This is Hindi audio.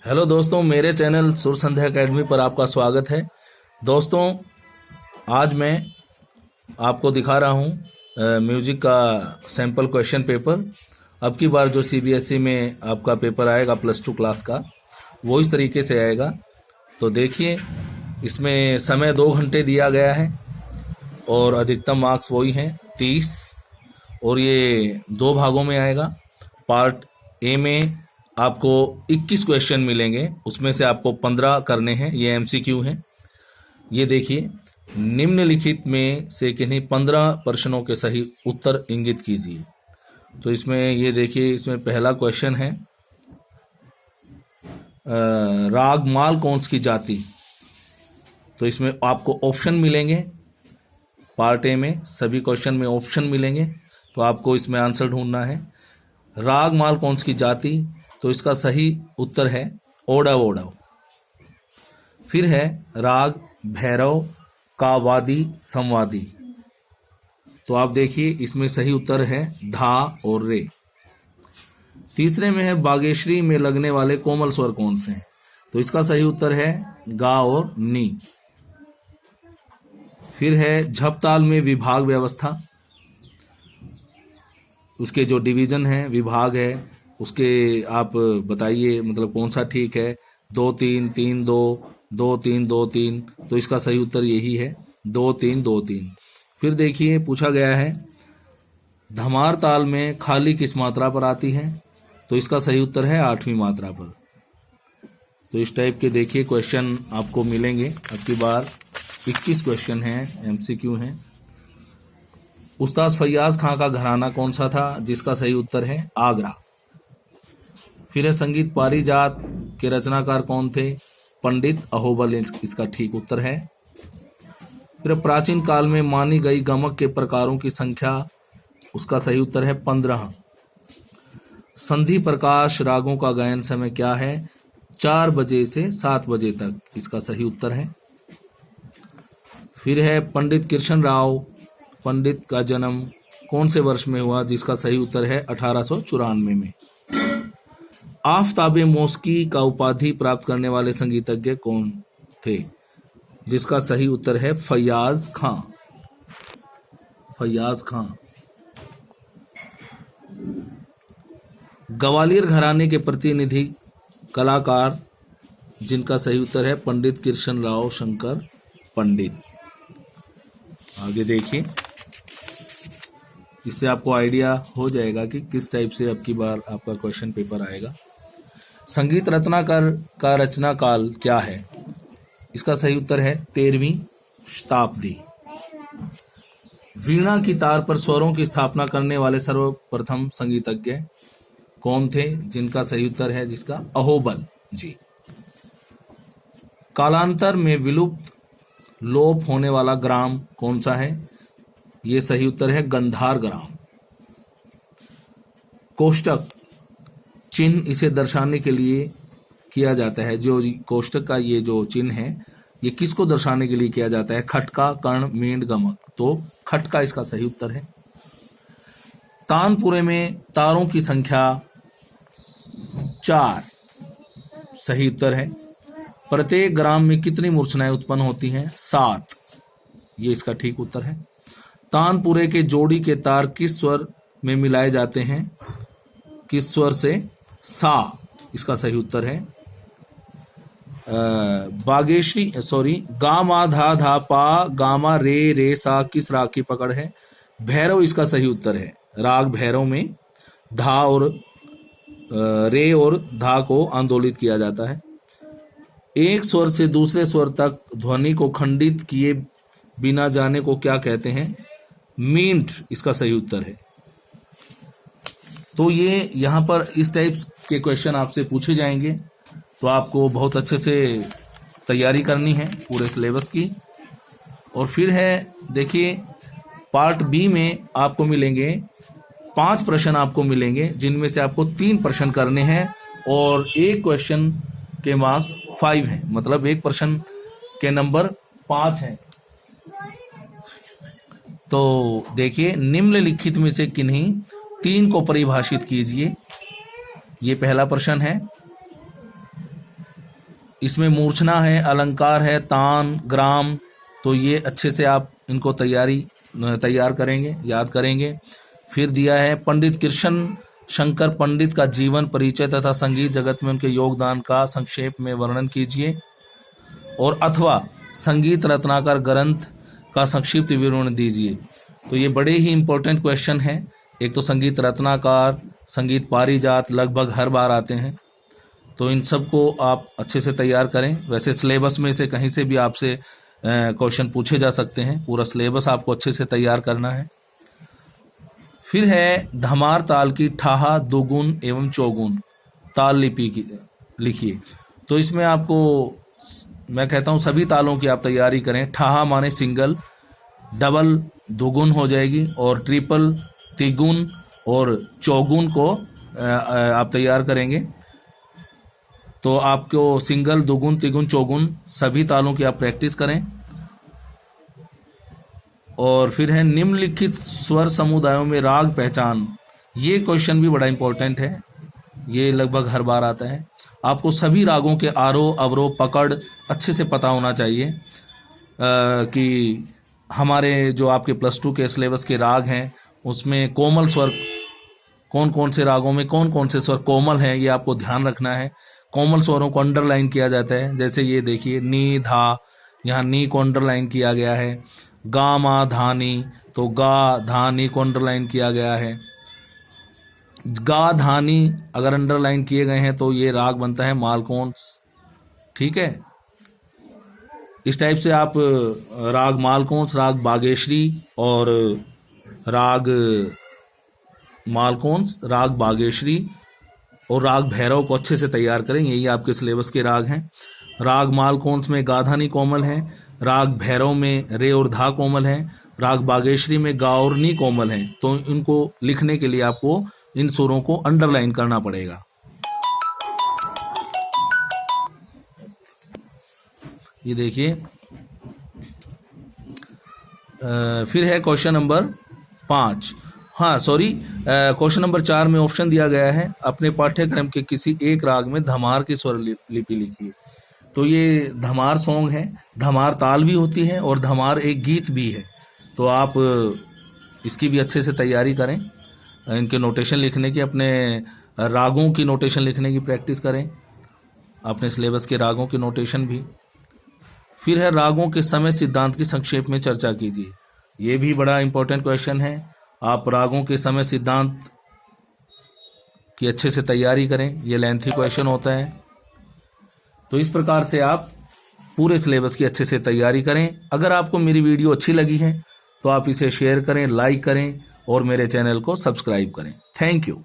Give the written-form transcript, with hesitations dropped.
हेलो दोस्तों, मेरे चैनल सुर संध्या एकेडमी पर आपका स्वागत है। दोस्तों, आज मैं आपको दिखा रहा हूँ म्यूजिक का सैंपल क्वेश्चन पेपर। अब की बार जो सीबीएसई में आपका पेपर आएगा +2 क्लास का, वो इस तरीके से आएगा। तो देखिए, इसमें समय 2 घंटे दिया गया है और अधिकतम मार्क्स वही हैं 30, और ये 2 भागों में आएगा। पार्ट ए में आपको 21 क्वेश्चन मिलेंगे, उसमें से आपको 15 करने हैं, ये एमसीक्यू हैं। ये देखिए, निम्नलिखित में से किन्हीं 15 प्रश्नों के सही उत्तर इंगित कीजिए। तो इसमें ये देखिए, इसमें पहला क्वेश्चन है राग माल कौन की जाति। तो इसमें आपको ऑप्शन मिलेंगे। पार्ट ए में सभी क्वेश्चन में ऑप्शन मिलेंगे, तो आपको इसमें आंसर ढूंढना है। राग माल कौन की जाति, तो इसका सही उत्तर है ओडव ओडव। फिर है राग भैरव का वादी संवादी। तो आप देखिए, इसमें सही उत्तर है धा और रे। तीसरे में है बागेश्वरी में लगने वाले कोमल स्वर कौन से हैं। तो इसका सही उत्तर है गा और नी। फिर है झपताल में विभाग व्यवस्था, उसके जो डिवीजन है, विभाग है, उसके आप बताइए मतलब कौन सा ठीक है। 2-3-3-2, 2-3-2-3। तो इसका सही उत्तर यही है 2-3-2-3। फिर देखिए, पूछा गया है धमार ताल में खाली किस मात्रा पर आती है। तो इसका सही उत्तर है 8वीं मात्रा पर। तो इस टाइप के देखिए क्वेश्चन आपको मिलेंगे। अब की बार 21 क्वेश्चन हैं, एमसीक्यू हैं। उस्ताद फैयाज खां का घराना कौन सा था, जिसका सही उत्तर है आगरा। फिर है संगीत पारिजात के रचनाकार कौन थे, पंडित अहोबल, इसका ठीक उत्तर है। फिर प्राचीन काल में मानी गई गमक के प्रकारों की संख्या, उसका सही उत्तर है 15। संधि प्रकाश रागों का गायन समय क्या है, 4 बजे से 7 बजे तक, इसका सही उत्तर है। फिर है पंडित कृष्ण राव पंडित का जन्म कौन से वर्ष में हुआ, जिसका सही उत्तर है 1894 में। आफताबे मौसिकी का उपाधि प्राप्त करने वाले संगीतज्ञ कौन थे, जिसका सही उत्तर है फैयाज खां। फैयाज खां। ग्वालियर घराने के प्रतिनिधि कलाकार, जिनका सही उत्तर है पंडित कृष्ण राव शंकर पंडित। आगे देखिए, इससे आपको आइडिया हो जाएगा कि किस टाइप से अब की बार आपका क्वेश्चन पेपर आएगा। संगीत रत्नाकर का रचना काल क्या है, इसका सही उत्तर है 13वीं शताब्दी। वीणा की तार पर स्वरों की स्थापना करने वाले सर्वप्रथम संगीतज्ञ कौन थे, जिनका सही उत्तर है जिसका अहोबल जी। कालांतर में विलुप्त लोप होने वाला ग्राम कौन सा है, ये सही उत्तर है गंधार ग्राम। कोष्टक चिन्ह इसे दर्शाने के लिए किया जाता है, जो कोष्टक का ये जो चिन्ह है, ये किसको दर्शाने के लिए किया जाता है, खटका, कर्ण, मींड, गमक। तो खटका इसका सही उत्तर है। तानपुरे में तारों की संख्या 4, सही उत्तर है। प्रत्येक ग्राम में कितनी मूर्छनाएं उत्पन्न होती हैं, 7, ये इसका ठीक उत्तर है। तानपुरे के जोड़ी के तार किस स्वर में मिलाए जाते हैं, किस स्वर से, सा, इसका सही उत्तर है। गा मा धा धा पा गा मा रे रे सा किस राग की पकड़ है, भैरव, इसका सही उत्तर है। राग भैरव में धा और रे और धा को आंदोलित किया जाता है। एक स्वर से दूसरे स्वर तक ध्वनि को खंडित किए बिना जाने को क्या कहते हैं, मींट, इसका सही उत्तर है। तो ये यहाँ पर इस टाइप के क्वेश्चन आपसे पूछे जाएंगे, तो आपको बहुत अच्छे से तैयारी करनी है पूरे सिलेबस की। और फिर है देखिए, पार्ट बी में आपको मिलेंगे 5 प्रश्न आपको मिलेंगे, जिनमें से आपको 3 प्रश्न करने हैं और एक क्वेश्चन के मार्क्स 5 हैं, मतलब एक प्रश्न के नंबर 5 हैं। तो देखिए, निम्नलिखित में से किन्हीं 3 को परिभाषित कीजिए। ये पहला प्रश्न है। इसमें मूर्छना है, अलंकार है, तान, ग्राम, तो ये अच्छे से आप इनको तैयार करेंगे, याद करेंगे। फिर दिया है पंडित कृष्ण शंकर पंडित का जीवन परिचय तथा संगीत जगत में उनके योगदान का संक्षेप में वर्णन कीजिए, और अथवा संगीत रत्नाकर ग्रंथ का संक्षिप्त विवरण दीजिए। तो ये बड़े ही इंपॉर्टेंट क्वेश्चन हैं। एक तो संगीत रत्नाकर, संगीत पारिजात लगभग हर बार आते हैं, तो इन सब को आप अच्छे से तैयार करें। वैसे सिलेबस में से कहीं से भी आपसे क्वेश्चन पूछे जा सकते हैं, पूरा सिलेबस आपको अच्छे से तैयार करना है। फिर है धमार ताल की ठाहा, दोगुन एवं चौगुन ताल लिपि की लिखिए। तो इसमें आपको मैं कहता हूँ सभी तालों की आप तैयारी करें। ठाहा माने सिंगल, डबल दोगुन हो जाएगी, और ट्रिपल तिगुन, और चौगुन को आप तैयार करेंगे। तो आपको सिंगल, दोगुन, तिगुन, चौगुन सभी तालों की आप प्रैक्टिस करें। और फिर है निम्नलिखित स्वर समुदायों में राग पहचान। ये क्वेश्चन भी बड़ा इंपॉर्टेंट है, ये लगभग हर बार आता है। आपको सभी रागों के आरोह अवरोह पकड़ अच्छे से पता होना चाहिए कि हमारे जो आपके +2 के सिलेबस के राग हैं उसमें कोमल स्वर कौन कौन से रागों में कौन कौन से स्वर कोमल हैं, ये आपको ध्यान रखना है। कोमल स्वरों को अंडरलाइन किया जाता है, जैसे ये देखिए नी धा, यहाँ नी को अंडरलाइन किया गया है। गा मा धा नी, तो गा धा नी को अंडरलाइन किया गया है। गा धा नी अगर अंडरलाइन किए गए हैं तो ये राग बनता है मालकोंस, ठीक है। इस टाइप से आप राग मालकोंस, राग बागेश्वरी और राग मालकोंस, राग बागेश्वरी और राग भैरव को अच्छे से तैयार करें। यही आपके सिलेबस के राग हैं। राग मालकोंस में गाधानी कोमल है, राग भैरव में रे और धा कोमल है, राग बागेश्वरी में गा और नी कोमल है। तो इनको लिखने के लिए आपको इन सुरों को अंडरलाइन करना पड़ेगा। ये देखिए, फिर है क्वेश्चन नंबर 5। हाँ सॉरी, क्वेश्चन नंबर 4 में ऑप्शन दिया गया है अपने पाठ्यक्रम के किसी एक राग में धमार की स्वर लिपि लिखिए। तो ये धमार सॉन्ग है, धमार ताल भी होती है और धमार एक गीत भी है। तो आप इसकी भी अच्छे से तैयारी करें, इनके नोटेशन लिखने की, अपने रागों की नोटेशन लिखने की प्रैक्टिस करें, अपने सिलेबस के रागों की नोटेशन भी। फिर है रागों के समय सिद्धांत की संक्षेप में चर्चा कीजिए। ये भी बड़ा इंपॉर्टेंट क्वेश्चन है। आप रागों के समय सिद्धांत की अच्छे से तैयारी करें, ये लेंथी क्वेश्चन होता है। तो इस प्रकार से आप पूरे सिलेबस की अच्छे से तैयारी करें। अगर आपको मेरी वीडियो अच्छी लगी है तो आप इसे शेयर करें, लाइक करें और मेरे चैनल को सब्सक्राइब करें। Thank you.